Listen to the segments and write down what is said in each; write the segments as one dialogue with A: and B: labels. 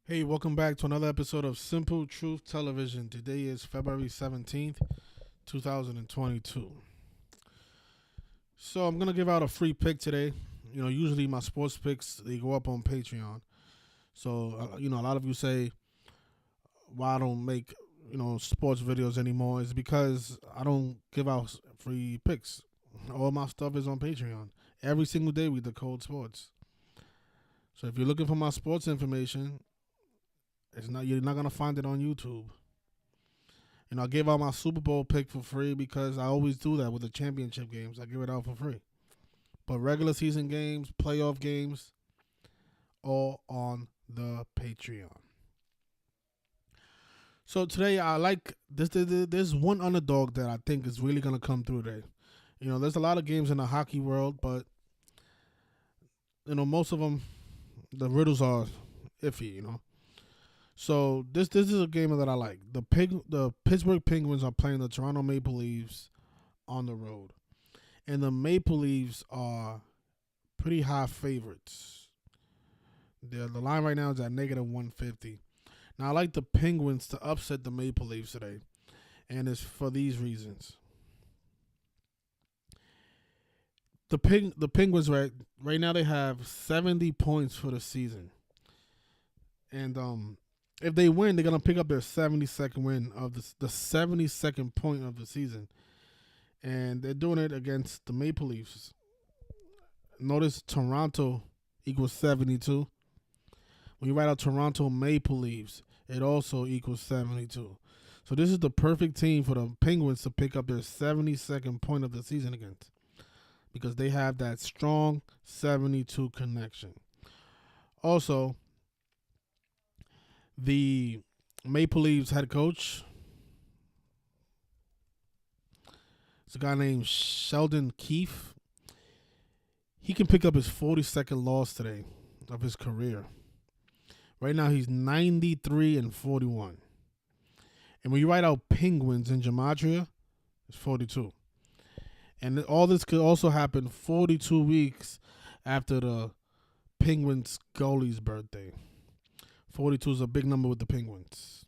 A: Hey, welcome back to another episode of Simple Truth Television. Today is February 17th, 2022. So I'm going to give out a free pick today. Usually my sports picks, they go up on Patreon. So, a lot of you say why I don't make, sports videos anymore is because I don't give out free picks. All my stuff is on Patreon. Every single day we decode sports. So if you're looking for my sports information, you're not gonna find it on YouTube. I gave out my Super Bowl pick for free because I always do that with the championship games. I give it out for free. But regular season games, playoff games, all on the Patreon. So today I like this. There's one underdog that I think is really gonna come through today. There's a lot of games in the hockey world, but most of them, the riddles are iffy. So this is a game that I like. The Pittsburgh Penguins are playing the Toronto Maple Leafs on the road, and the Maple Leafs are pretty high favorites. The line right now is at -150. Now I like the Penguins to upset the Maple Leafs today, and it's for these reasons. The Penguins right now they have 70 points for the season, and if they win, they're gonna pick up their 72nd win of the 72nd point of the season, and they're doing it against the Maple Leafs. Notice Toronto equals 72. When you write out Toronto Maple Leafs, it also equals 72. So this is the perfect team for the Penguins to pick up their 72nd point of the season against, because they have that strong 72 connection. Also, the Maple Leafs head coach is a guy named Sheldon Keefe. He can pick up his 42nd loss today of his career. Right now he's 93-41. And when you write out Penguins in gematria, it's 42. And all this could also happen 42 weeks after the Penguins goalie's birthday. 42 is a big number with the Penguins.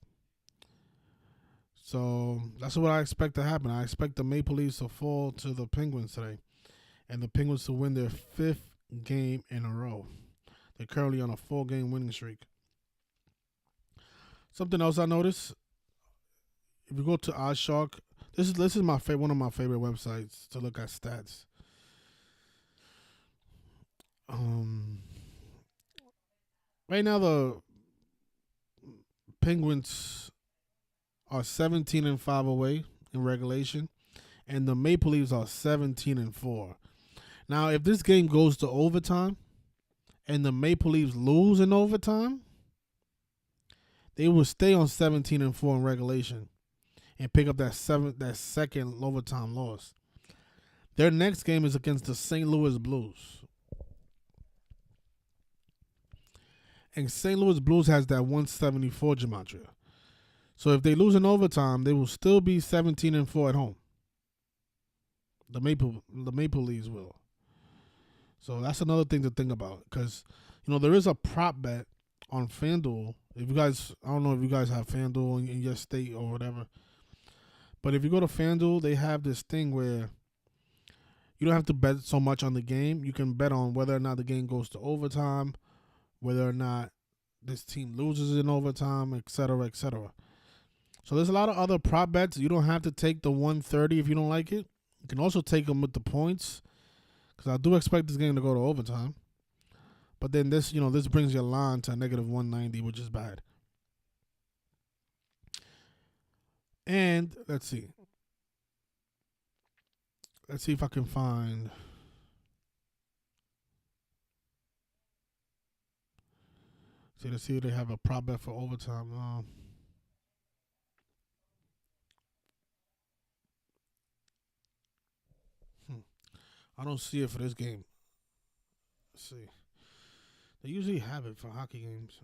A: So that's what I expect to happen. I expect the Maple Leafs to fall to the Penguins today, and the Penguins to win their 5th game in a row. They're currently on a 4-game winning streak. Something else I noticed, if you go to OddsShark, this is one of my favorite websites to look at stats. Right now the Penguins are 17-5 away in regulation, and the Maple Leafs are 17-4. Now, if this game goes to overtime and the Maple Leafs lose in overtime, they will stay on 17-4 in regulation and pick up that second overtime loss. Their next game is against the St. Louis Blues. And St. Louis Blues has that 174 gematria. So if they lose in overtime, they will still be 17-4 at home. The Maple Leafs will. So that's another thing to think about, because there is a prop bet on FanDuel. If you guys, I don't know if you guys have FanDuel in your state or whatever, but if you go to FanDuel, they have this thing where you don't have to bet so much on the game. You can bet on whether or not the game goes to overtime, whether or not this team loses in overtime, etc., etc. So there's a lot of other prop bets. You don't have to take the 130 if you don't like it. You can also take them with the points, because I do expect this game to go to overtime. But then this brings your line to -190, which is bad. And let's see if I can find. Let's see if they have a prop bet for overtime. I don't see it for this game. Let's see. They usually have it for hockey games.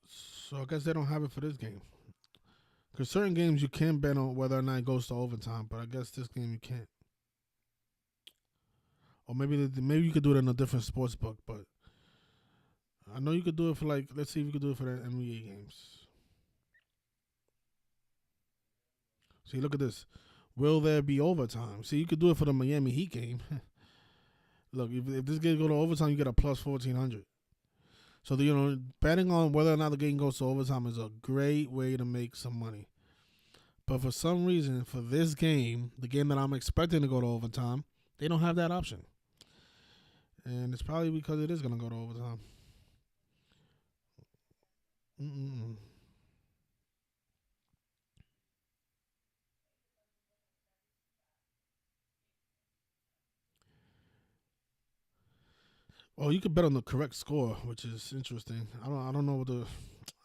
A: So I guess they don't have it for this game. Because certain games you can bet on whether or not it goes to overtime, but I guess this game you can't. or maybe you could do it in a different sports book. But I know you could do it for like. Let's see if you could do it for the NBA games. See, look at this. Will there be overtime? See, you could do it for the Miami Heat game. Look, if this game go to overtime, you get a plus 1,400. So, betting on whether or not the game goes to overtime is a great way to make some money. But for some reason, for this game, the game that I'm expecting to go to overtime, they don't have that option. And it's probably because it is going to go to overtime. Mm-mm. Oh, you could bet on the correct score, which is interesting. I don't know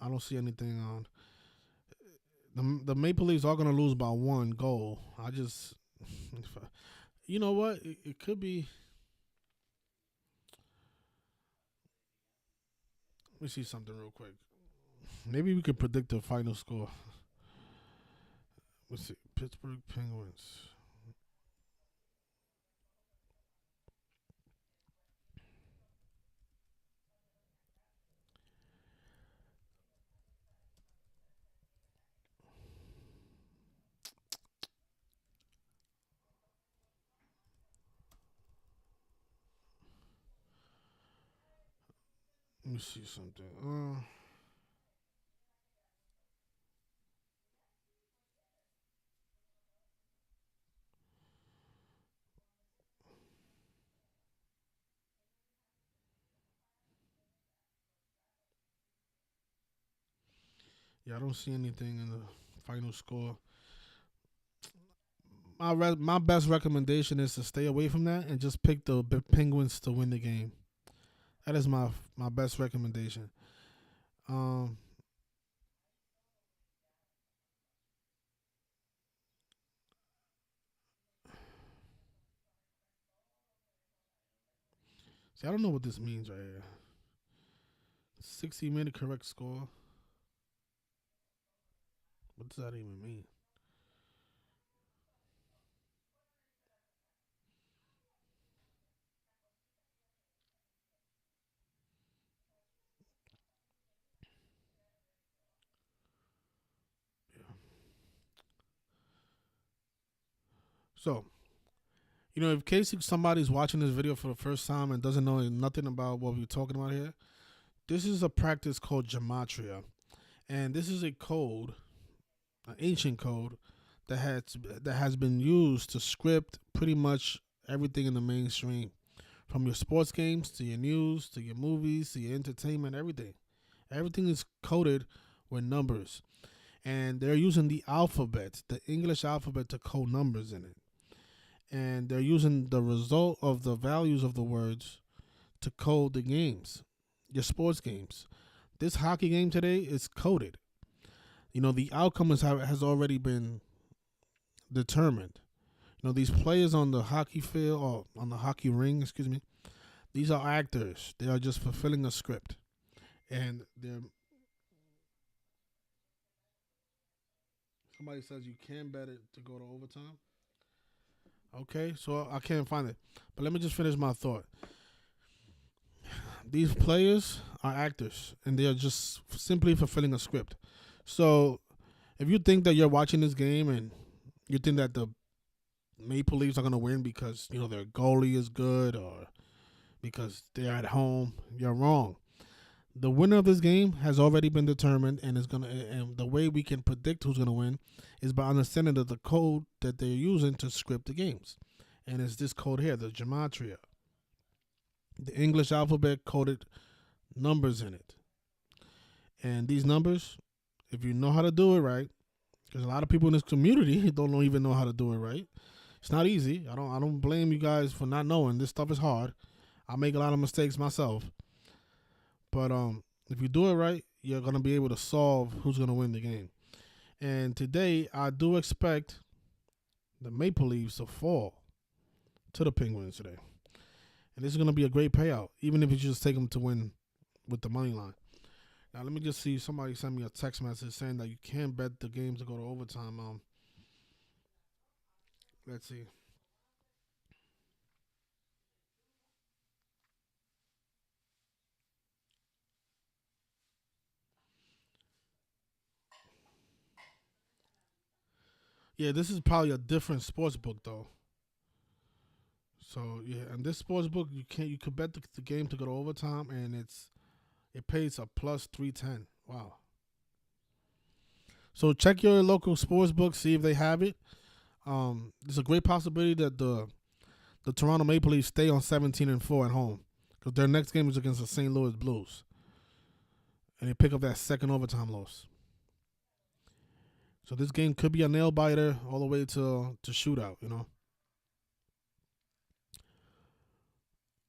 A: I don't see anything on. The Maple Leafs are gonna lose by 1 goal. You know what? It could be. Let me see something real quick. Maybe we could predict the final score. Let's see. Pittsburgh Penguins. Let me see something. Yeah, I don't see anything in the final score. My best recommendation is to stay away from that and just pick the Penguins to win the game. That is my best recommendation. Um, See, I don't know what this means right here. 60-minute correct score. What does that even mean? Yeah. So, in case somebody's watching this video for the first time and doesn't know nothing about what we're talking about here, this is a practice called gematria, and this is a code, an ancient code that has been used to script pretty much everything in the mainstream, from your sports games to your news to your movies to your entertainment, everything. Everything is coded with numbers, and they're using the alphabet, the English alphabet, to code numbers in it. And they're using the result of the values of the words to code the games, your sports games. This hockey game today is coded. The outcome has already been determined. These players on the hockey field or on the hockey ring, excuse me, these are actors. They are just fulfilling a script. And somebody says you can bet it to go to overtime. Okay, so I can't find it. But let me just finish my thought. These players are actors, and they are just simply fulfilling a script. So if you think that you're watching this game and you think that the Maple Leafs are going to win because, their goalie is good or because they're at home, you're wrong. The winner of this game has already been determined, and the way we can predict who's gonna win is by understanding that the code that they're using to script the games, and it's this code here, the gematria. The English alphabet coded numbers in it, and these numbers, if you know how to do it right, because a lot of people in this community don't even know how to do it right. It's not easy. I don't blame you guys for not knowing. This stuff is hard. I make a lot of mistakes myself. But if you do it right, you're gonna be able to solve who's gonna win the game. And today, I do expect the Maple Leafs to fall to the Penguins today, and this is gonna be a great payout, even if you just take them to win with the money line. Now, let me just see. Somebody sent me a text message saying that you can bet the games to go to overtime. Let's see. Yeah, this is probably a different sports book though. So yeah, and this sports book you could bet the game to go to overtime, and it pays a plus 310. Wow. So check your local sports book, see if they have it. There's a great possibility that the Toronto Maple Leafs stay on 17-4 at home because their next game is against the St. Louis Blues, and they pick up that second overtime loss. So this game could be a nail biter all the way to shootout.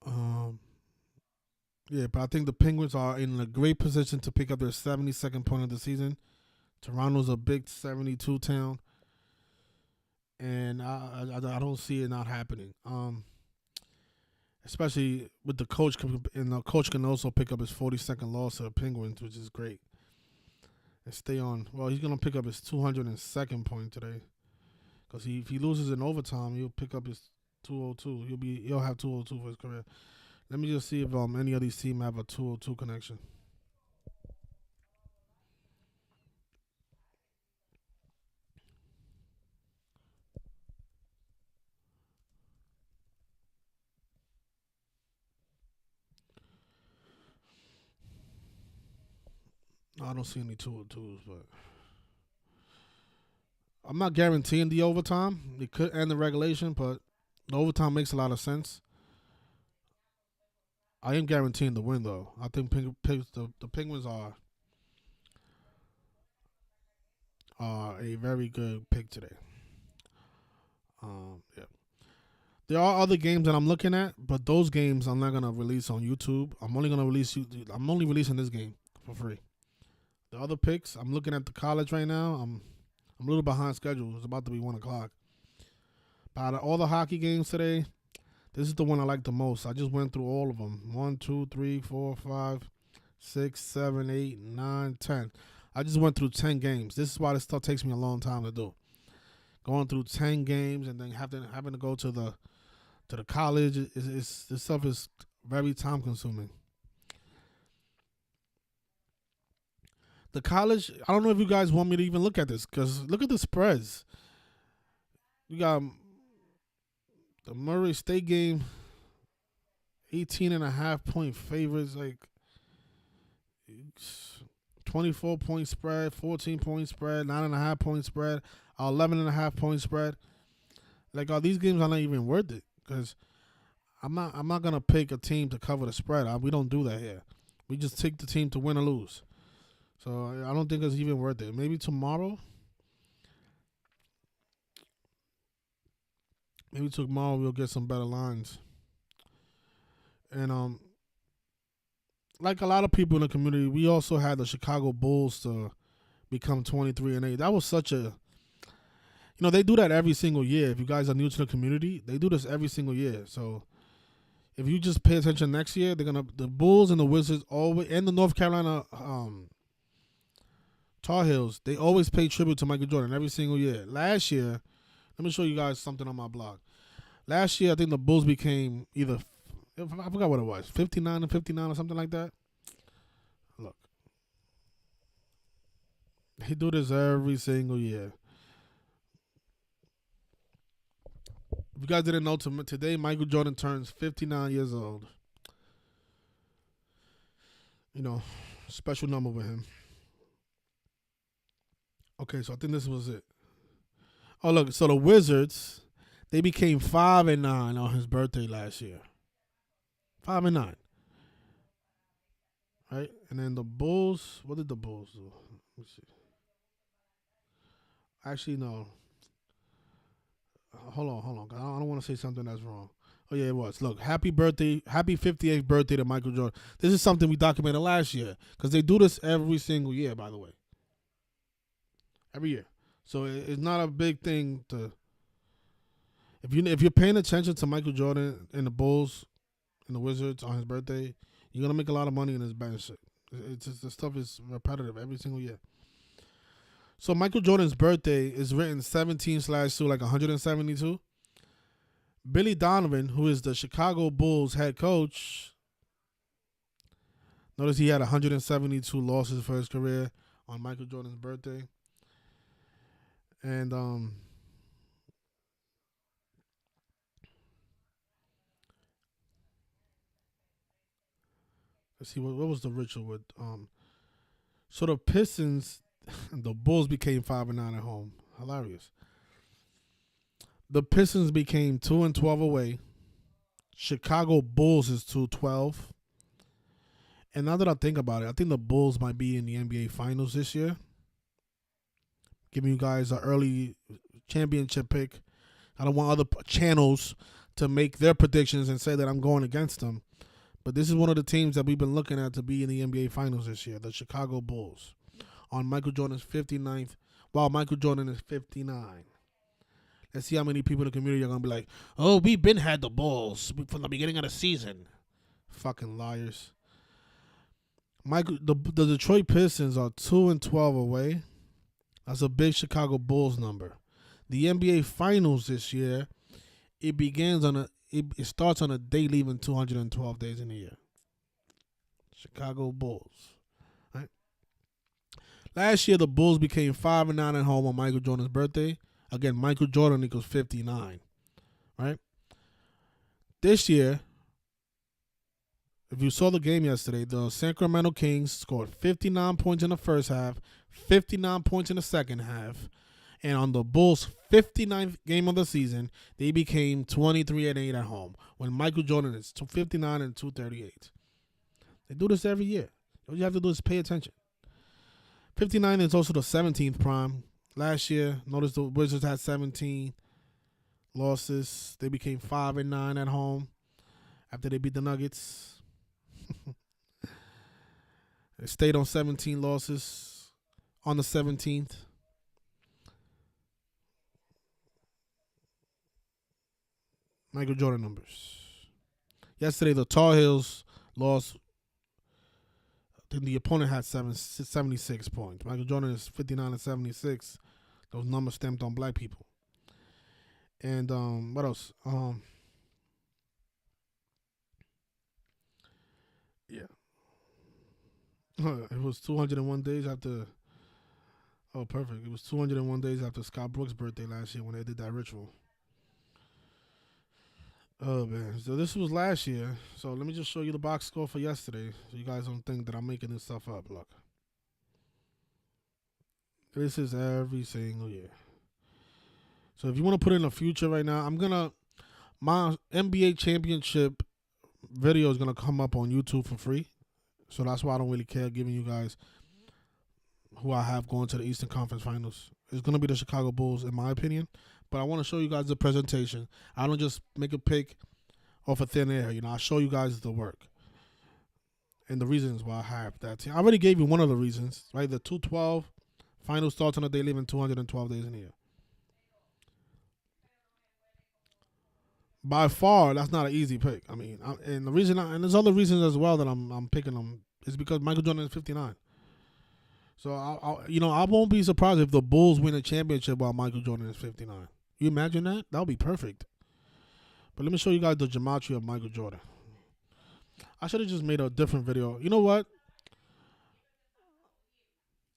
A: Um, yeah, but I think the Penguins are in a great position to pick up their 72nd point of the season. Toronto's a big 72 town, and I don't see it not happening. Especially with the coach, and the coach can also pick up his 42nd loss to the Penguins, which is great. And stay on. Well, he's gonna pick up his 202nd point today, because if he loses in overtime, he'll pick up his 202. He'll have 202 for his career. Let me just see if any of these teams have a 202 connection. No, I don't see any 202s, but I'm not guaranteeing the overtime. It could end the regulation, but the overtime makes a lot of sense. I am guaranteeing the win, though. I think the Penguins are a very good pick today. Yeah. There are other games that I'm looking at, but those games I'm not gonna release on YouTube. I'm only releasing this game for free. The other picks, I'm looking at the college right now. I'm a little behind schedule. It's about to be 1 o'clock. But out of all the hockey games today, this is the one I like the most. I just went through all of them. 1, 2, 3, 4, 5, 6, 7, 8, 9, 10. I just went through 10 games. This is why this stuff takes me a long time to do. Going through 10 games and then having to go to the college. This stuff is very time consuming. The college, I don't know if you guys want me to even look at this, because look at the spreads. You got the Murray State game, 18.5 point favorites, like 24 point spread, 14 point spread, 9.5 point spread, 11.5 point spread. Like, these games are not even worth it, because I'm not gonna pick a team to cover the spread. We don't do that here. We just take the team to win or lose. So I don't think it's even worth it. Maybe tomorrow. Maybe tomorrow we'll get some better lines. And like a lot of people in the community, we also had the Chicago Bulls to become 23-8. That was such a, they do that every single year. If you guys are new to the community, they do this every single year. So if you just pay attention next year, the Bulls and the Wizards always, and the North Carolina Tar Heels, they always pay tribute to Michael Jordan every single year. Last year, let me show you guys something on my blog. Last year, I think the Bulls became I forgot what it was, 59-59 or something like that. Look, they do this every single year. If you guys didn't know, today Michael Jordan turns 59 years old. Special number with him. Okay, so I think this was it. Oh, look, so the Wizards, they became 5-9 on his birthday last year. 5-9. Right? And then the Bulls, what did the Bulls do? Let me see. Actually, no. Hold on. I don't want to say something that's wrong. Oh, yeah, it was. Look, happy 58th birthday to Michael Jordan. This is something we documented last year, because they do this every single year, by the way. Every year. So it's not a big thing to. If you're paying attention to Michael Jordan and the Bulls and the Wizards on his birthday, you're gonna make a lot of money in this bench. It's just, the stuff is repetitive every single year. So Michael Jordan's birthday is written 17/2, like 172. Billy Donovan, who is the Chicago Bulls head coach, notice he had 172 losses for his career on Michael Jordan's birthday. And let's see what was the ritual with so the Pistons the Bulls became 5-9 at home. Hilarious. The Pistons became 2-12 away. Chicago Bulls is 2-12. And now that I think about it, I think the Bulls might be in the NBA Finals this year. Giving you guys an early championship pick. I don't want other channels to make their predictions and say that I'm going against them. But this is one of the teams that we've been looking at to be in the NBA Finals this year, the Chicago Bulls. On Michael Jordan's 59th, while Michael Jordan is 59. Let's see how many people in the community are going to be like, oh, we've been had the Bulls from the beginning of the season. Fucking liars. The Detroit Pistons are 2-12 away. That's a big Chicago Bulls number. The NBA Finals this year, it starts on a day leaving 212 days in a year. Chicago Bulls. Right? Last year, the Bulls became 5-9 at home on Michael Jordan's birthday. Again, Michael Jordan equals 59. Right? This year, if you saw the game yesterday, the Sacramento Kings scored 59 points in the first half, 59 points in the second half, and on the Bulls' 59th game of the season, they became 23-8 at home when Michael Jordan is 59 and 238. They do this every year. All you have to do is pay attention. 59 is also the 17th prime. Last year, notice the Wizards had 17 losses. They became 5-9 at home after they beat the Nuggets. They stayed on 17 losses on the 17th. Michael Jordan numbers. Yesterday, the Tar Heels lost. Then the opponent had 76 points. Michael Jordan is 59 and 76. Those numbers stamped on black people. And what else? Yeah. It was 201 days after. Oh, perfect. It was 201 days after Scott Brooks' birthday last year when they did that ritual. Oh, man. So this was last year. So let me just show you the box score for yesterday so you guys don't think that I'm making this stuff up. Look. This is every single year. So if you want to put in a future right now, my NBA championship video is going to come up on YouTube for free. So that's why I don't really care giving you guys who I have going to the Eastern Conference Finals. It's going to be the Chicago Bulls, in my opinion. But I want to show you guys the presentation. I don't just make a pick off of thin air. I show you guys the work and the reasons why I have that team. I already gave you one of the reasons, right? The 212 final starts on a day leaving 212 days in a year. By far, that's not an easy pick. I mean, and the reason, and there's other reasons as well that I'm picking them is because Michael Jordan is 59. So I won't be surprised if the Bulls win a championship while Michael Jordan is 59. You imagine that? That would be perfect. But let me show you guys the gematria of Michael Jordan. I should have just made a different video. You know what?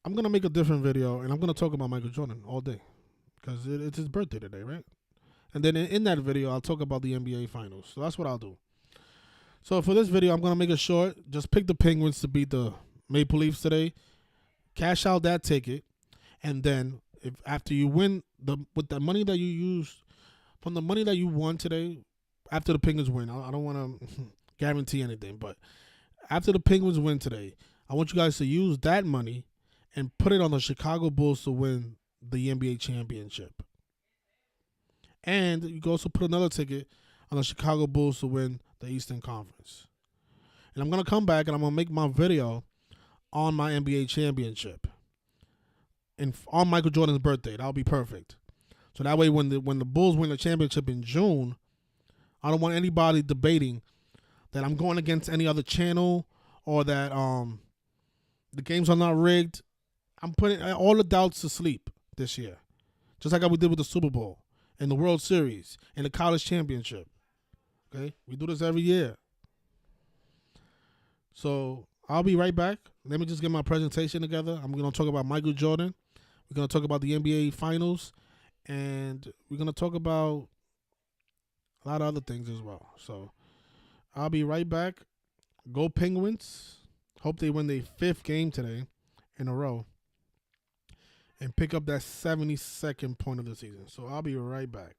A: I'm going to make a different video, and I'm going to talk about Michael Jordan all day. Because it's his birthday today, right? And then in that video, I'll talk about the NBA Finals. So that's what I'll do. So for this video, I'm going to make it short. Just pick the Penguins to beat the Maple Leafs today. Cash out that ticket. And then if after you win, with the money that you used, from the money that you won today, after the Penguins win, I don't want to guarantee anything, but after the Penguins win today, I want you guys to use that money and put it on the Chicago Bulls to win the NBA championship. And you can also put another ticket on the Chicago Bulls to win the Eastern Conference. And I'm going to come back and I'm going to make my video on my NBA championship. And on Michael Jordan's birthday. That'll be perfect. So that way when the Bulls win the championship in June, I don't want anybody debating that I'm going against any other channel or that the games are not rigged. I'm putting all the doubts to sleep this year. Just like how we did with the Super Bowl and the World Series and the college championship. Okay? We do this every year. So I'll be right back. Let me just get my presentation together. I'm going to talk about Michael Jordan. We're going to talk about the NBA Finals. And we're going to talk about a lot of other things as well. So I'll be right back Go Penguins. Hope they win their 5th game today in a row and pick up that 72nd point of the season. So I'll be right back.